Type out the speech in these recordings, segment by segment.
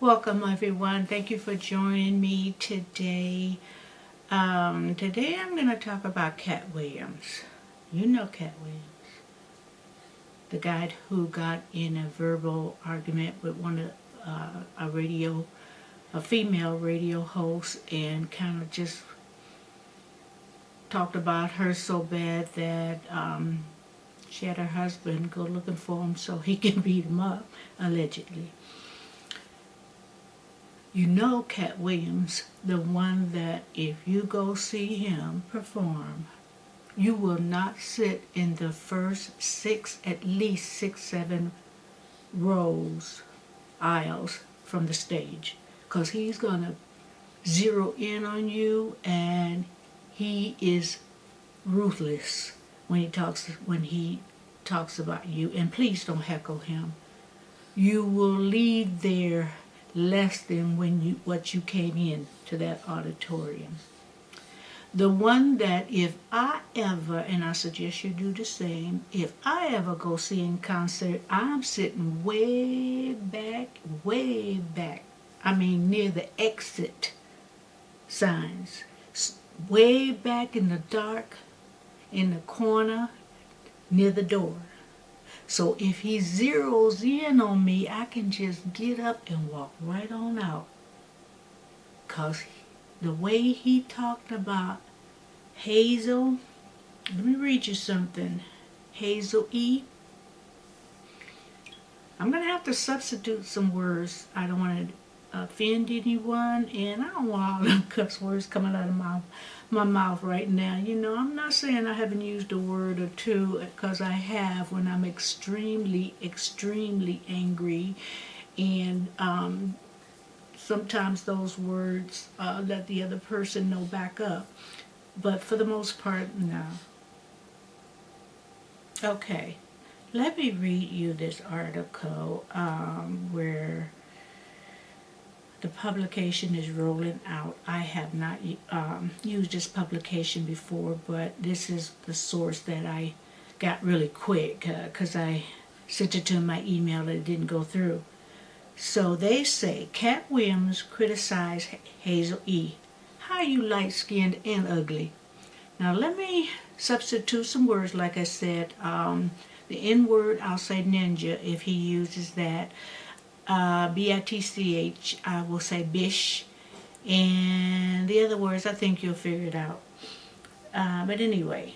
Welcome everyone. Thank you for joining me today. Today I'm going to talk about Katt Williams. You know Katt Williams. The guy who got in a verbal argument with a female radio host, and kind of just talked about her so bad that she had her husband go looking for him so he can beat him up, allegedly. You know Katt Williams, the one that if you go see him perform, you will not sit in the first at least 6-7 rows, aisles from the stage, because he's going to zero in on you, and he is ruthless when he talks about you. And please don't heckle him. You will leave there less than what you came in to that auditorium. The one that if I ever, and I suggest you do the same, if I ever go see in concert, I'm sitting way back, I mean near the exit signs, way back in the dark, in the corner, near the door. So if he zeroes in on me, I can just get up and walk right on out. Because the way he talked about Hazel, let me read you something. Hazel E. I'm going to have to substitute some words. I don't want to offend anyone, and I don't want all them cuss words coming out of my mouth right now. You know, I'm not saying I haven't used a word or two, because I have when I'm extremely angry, and sometimes those words let the other person know back up. But for the most part, no. Okay, let me read you this article where the publication is rolling out. I have not used this publication before, but this is the source that I got really quick because I sent it to my email and it didn't go through. So they say, Katt Williams criticized Hazel E. How you light-skinned and ugly? Now let me substitute some words. Like I said, the N-word, I'll say ninja if he uses that. B-I-T-C-H, I will say bish, and the other words I think you'll figure it out. But anyway,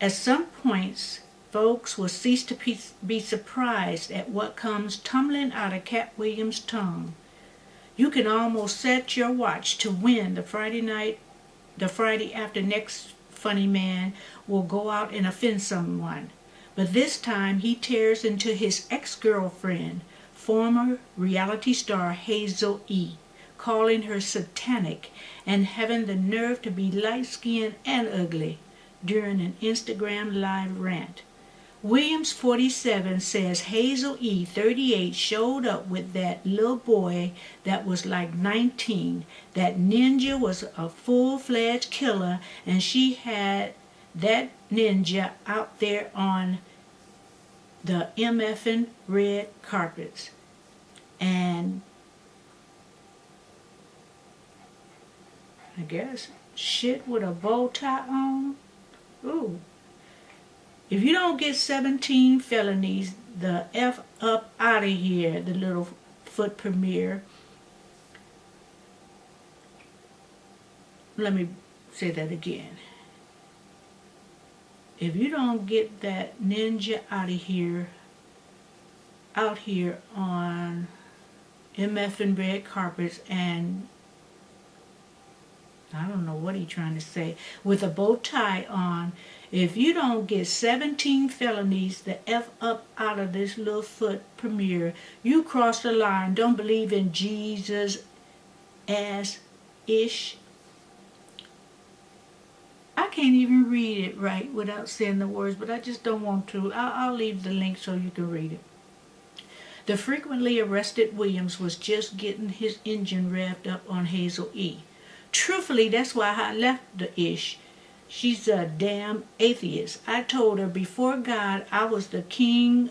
at some points, folks will cease to be surprised at what comes tumbling out of Katt Williams' tongue. You can almost set your watch to when the Friday after next funny man will go out and offend someone. But this time he tears into his ex-girlfriend, former reality star Hazel E., calling her satanic and having the nerve to be light-skinned and ugly during an Instagram live rant. Williams, 47, says Hazel E., 38, showed up with that little boy that was like 19. That ninja was a full-fledged killer, and she had that ninja out there on the MFing red carpets. And I guess shit with a bow tie on. Ooh. If you don't get 17 felonies, the F up out of here, the little foot premiere. Let me say that again. If you don't get that ninja out here on MF and red carpets, and I don't know what he's trying to say, with a bow tie on, if you don't get 17 felonies, the F up out of this little foot premiere, you cross the line, don't believe in Jesus ass-ish. I can't even read it right without saying the words, but I just don't want to. I'll leave the link so you can read it. The frequently arrested Williams was just getting his engine revved up on Hazel E. Truthfully, that's why I left the ish. She's a damn atheist. I told her before God I was the king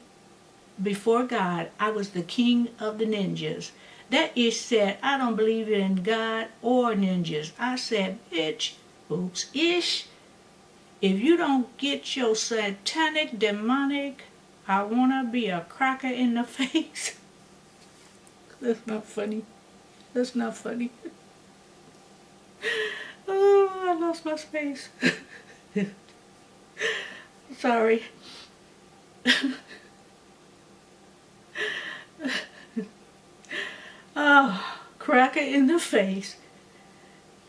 before God, I was the king of the ninjas. That ish said, I don't believe in God or ninjas. I said, bitch, oops, ish, if you don't get your satanic, demonic, I wanna be a cracker in the face. That's not funny. That's not funny. Oh, I lost my space. Sorry. Oh, cracker in the face.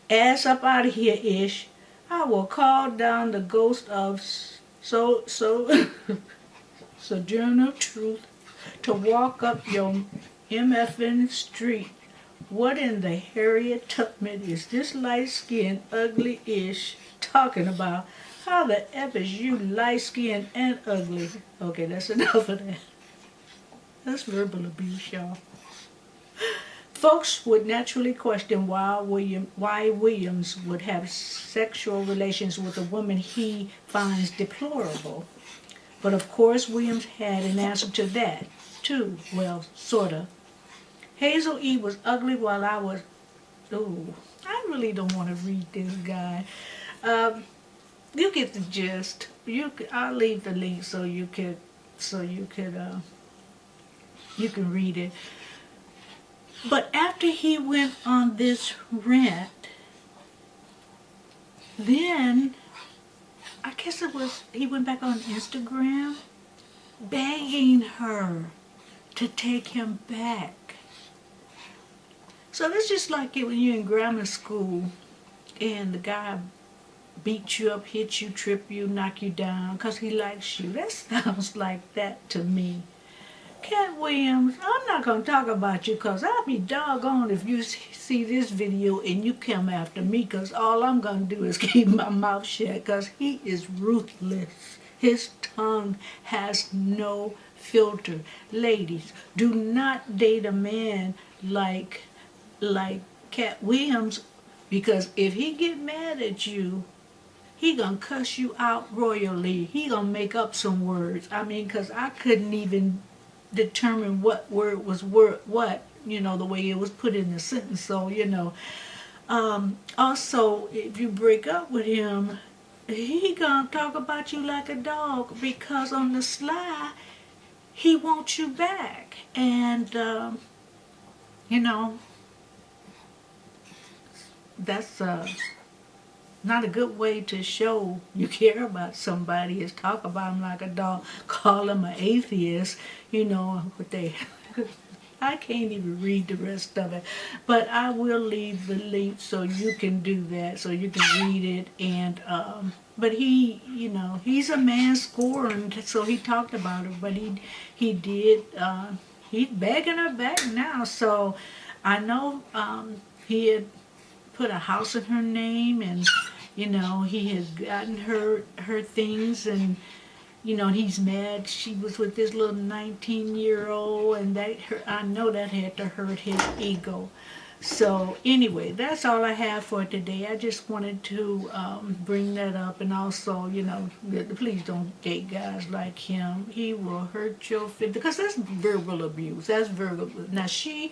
Ass up out of here, ish. I will call down the ghost of Sojourner Truth to walk up your MFN street. What in the Harriet Tubman is this light-skinned, ugly-ish talking about? How the F is you light-skinned and ugly? Okay, that's enough of that. That's verbal abuse, y'all. Folks would naturally question why Williams would have sexual relations with a woman he finds deplorable. But of course, Williams had an answer to that, too. Well, sorta. Hazel E was ugly while I was... Ooh, I really don't want to read this guy. You get the gist. I'll leave the link so you can read it. But after he went on this rant, then I guess it was he went back on Instagram begging her to take him back. So that's just like it when you're in grammar school and the guy beat you up, hit you, trip you, knock you down because he likes you. That sounds like that to me. Katt Williams, I'm not going to talk about you because I'll be doggone if you see this video and you come after me because all I'm going to do is keep my mouth shut because he is ruthless. His tongue has no filter. Ladies, do not date a man like Katt Williams, because if he get mad at you, he gonna cuss you out royally. He gonna make up some words. I mean, because I couldn't even determine what word was what, the way it was put in the sentence. So, also, if you break up with him, he gonna talk about you like a dog because on the sly, he wants you back. And, that's not a good way to show you care about somebody, is talk about him like a dog, call him an atheist, I can't even read the rest of it. But I will leave the link so you can do that, so you can read it. And but he, he's a man scorned, so he talked about it, but he did, he's begging her back now. So I know he had put a house in her name, and he has gotten her things, and he's mad she was with this little 19-year-old, and I know that had to hurt his ego. So anyway, that's all I have for today. I just wanted to bring that up, and also, please don't date guys like him. He will hurt your feelings, because that's verbal abuse. That's verbal. Now she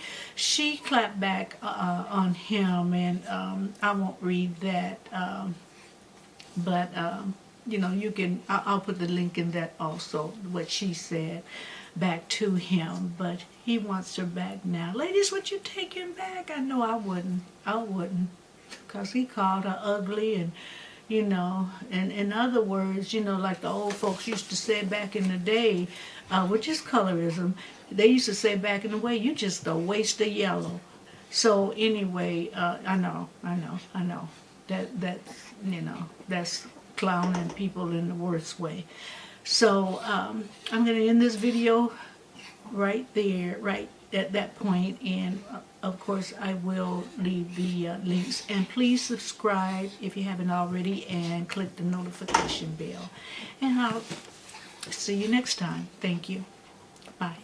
clapped back on him, and I won't read that. But you can. I'll put the link in that also. What she said back to him, but he wants her back now. Ladies, would you take him back? I know I wouldn't, because he called her ugly, and and in other words, like the old folks used to say back in the day, which is colorism, they used to say back in the way, you just a waste of yellow. So anyway, I know that's clowning people in the worst way. So I'm going to end this video right there, right at that point, and of course I will leave the links. And please subscribe if you haven't already, and click the notification bell. And I'll see you next time. Thank you. Bye.